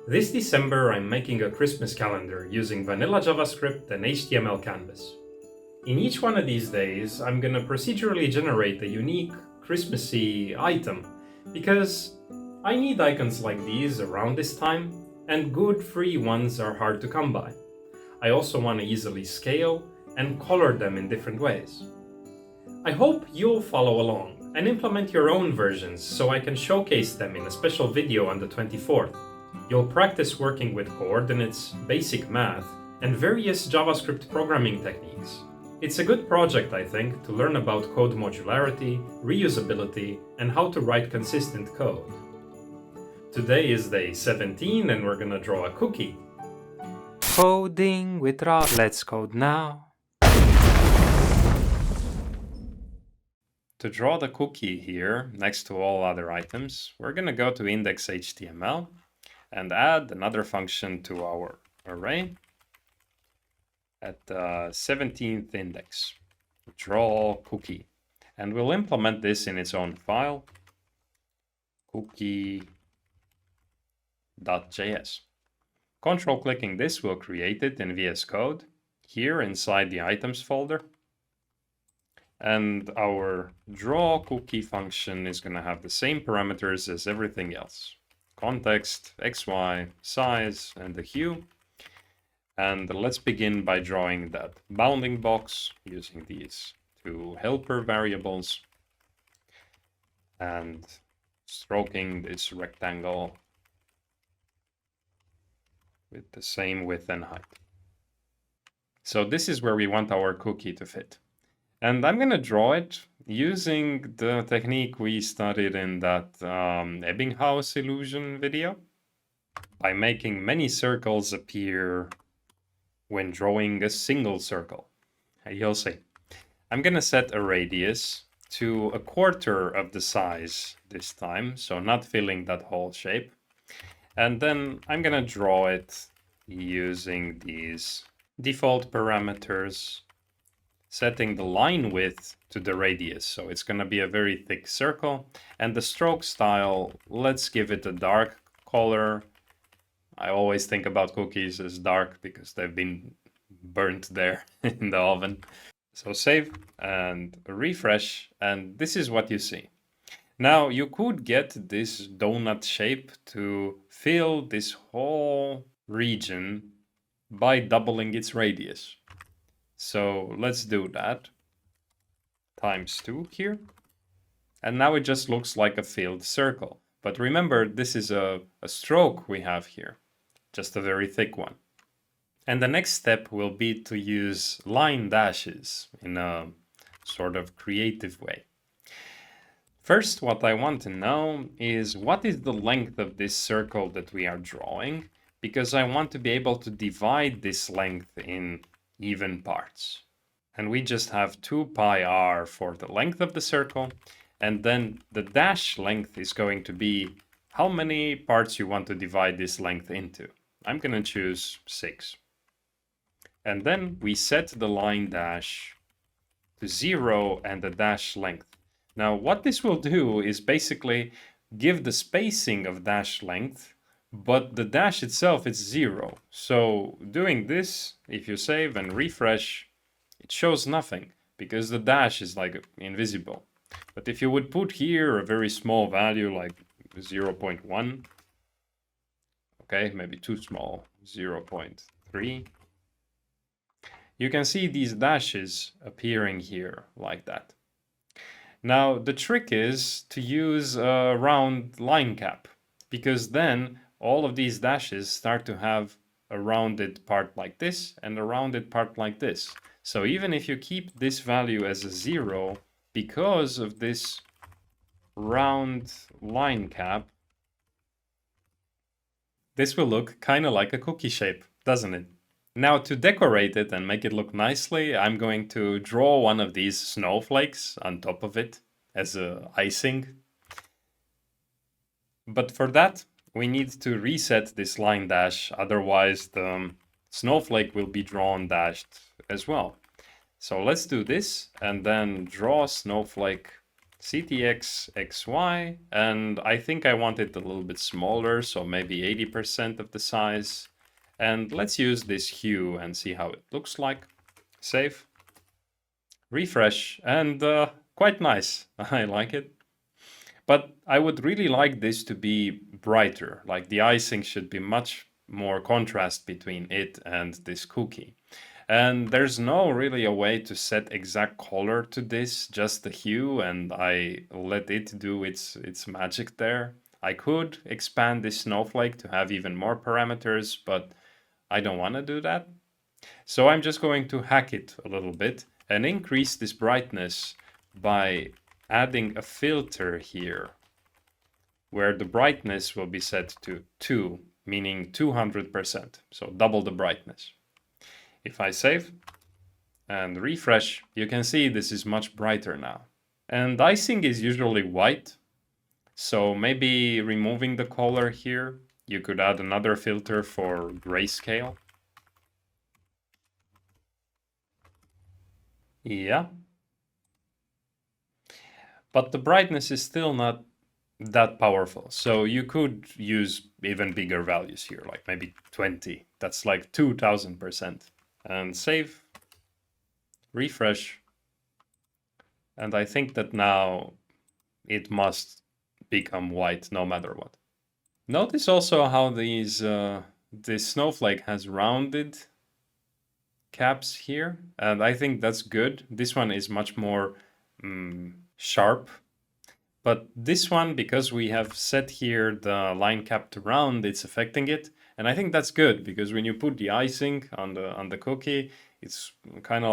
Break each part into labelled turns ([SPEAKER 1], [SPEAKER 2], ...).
[SPEAKER 1] This December I'm making a Christmas calendar using vanilla JavaScript and HTML canvas. In each one of these days, I'm gonna procedurally generate a unique Christmassy item because I need icons like these around this time, and good free ones are hard to come by. I also want to easily scale and color them in different ways. I hope you'll follow along and implement your own versions so I can showcase them in a special video on the 24th. You'll practice working with coordinates, basic math, and various JavaScript programming techniques. It's a good project, I think, to learn about code modularity, reusability, and how to write consistent code. Today is day 17 and we're gonna draw a cookie.
[SPEAKER 2] Coding with Radu. Let's code now.
[SPEAKER 1] To draw the cookie here, next to all other items, we're gonna go to index.html and add another function to our array at the 17th index, draw cookie. And we'll implement this in its own file, cookie.js. Control clicking this will create it in VS Code here inside the items folder. And our draw cookie function is going to have the same parameters as everything else. Context, XY, size, and the hue. And let's begin by drawing that bounding box using these two helper variables and stroking this rectangle with the same width and height. So this is where we want our cookie to fit. And I'm going to draw it using the technique we studied in that Ebbinghaus illusion video by making many circles appear when drawing a single circle. You'll see. I'm going to set a radius to 1/4 of the size this time, so not filling that whole shape. And then I'm going to draw it using these default parameters, setting the line width to the radius. So it's going to be a very thick circle. And the stroke style, let's give it a dark color. I always think about cookies as dark because they've been burnt there in the oven. So save and refresh, and this is what you see. Now you could get this donut shape to fill this whole region by doubling its radius. So let's do that. ×2 here. And now it just looks like a filled circle. But remember, this is a stroke we have here, just a very thick one. And the next step will be to use line dashes in a sort of creative way. First, what I want to know is what is the length of this circle that we are drawing, because I want to be able to divide this length in even parts. And we just have 2 pi r for the length of the circle, and then the dash length is going to be how many parts you want to divide this length into. I'm going to choose 6. And then we set the line dash to 0 and the dash length. Now what this will do is basically give the spacing of dash length, but the dash itself is 0. So doing this, if you save and refresh, it shows nothing because the dash is like invisible. But if you would put here a very small value like 0.1, okay, maybe too small, 0.3, you can see these dashes appearing here like that. Now the trick is to use a round line cap, because then all of these dashes start to have a rounded part like this and a rounded part like this. So even if you keep this value as a 0, because of this round line cap, this will look kind of like a cookie shape, doesn't it? Now to decorate it and make it look nicely, I'm going to draw one of these snowflakes on top of it as a icing. But for that, we need to reset this line dash, otherwise the snowflake will be drawn dashed as well. So let's do this and then draw snowflake CTX XY, and I think I want it a little bit smaller, so maybe 80% of the size. And let's use this hue and see how it looks like. Save, refresh, and quite nice. I like it. But I would really like this to be brighter, like the icing should be much more contrast between it and this cookie. And there's no really a way to set exact color to this, just the hue, and I let it do its magic there. I could expand this snowflake to have even more parameters, but I don't want to do that. So I'm just going to hack it a little bit and increase this brightness by adding a filter here where the brightness will be set to 2, meaning 200%, so double the brightness. If I save and refresh, you can see this is much brighter now. And icing is usually white, so maybe removing the color here, you could add another filter for grayscale. Yeah. But the brightness is still not that powerful. So you could use even bigger values here, like maybe 20. That's like 2000%. And save, refresh. And I think that now it must become white no matter what. Notice also how this snowflake has rounded caps here. And I think that's good. This one is much more sharp. But this one, because we have set here the line cap to round, it's affecting it. And I think that's good because when you put the icing on the cookie, it's kind of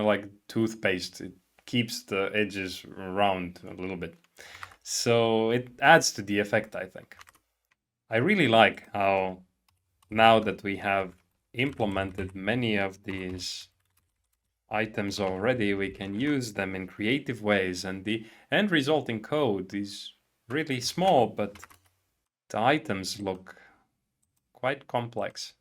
[SPEAKER 1] like toothpaste. It keeps the edges round a little bit. So it adds to the effect, I think. I really like how now that we have implemented many of these items already, we can use them in creative ways, and the end result in code is really small, but the items look quite complex.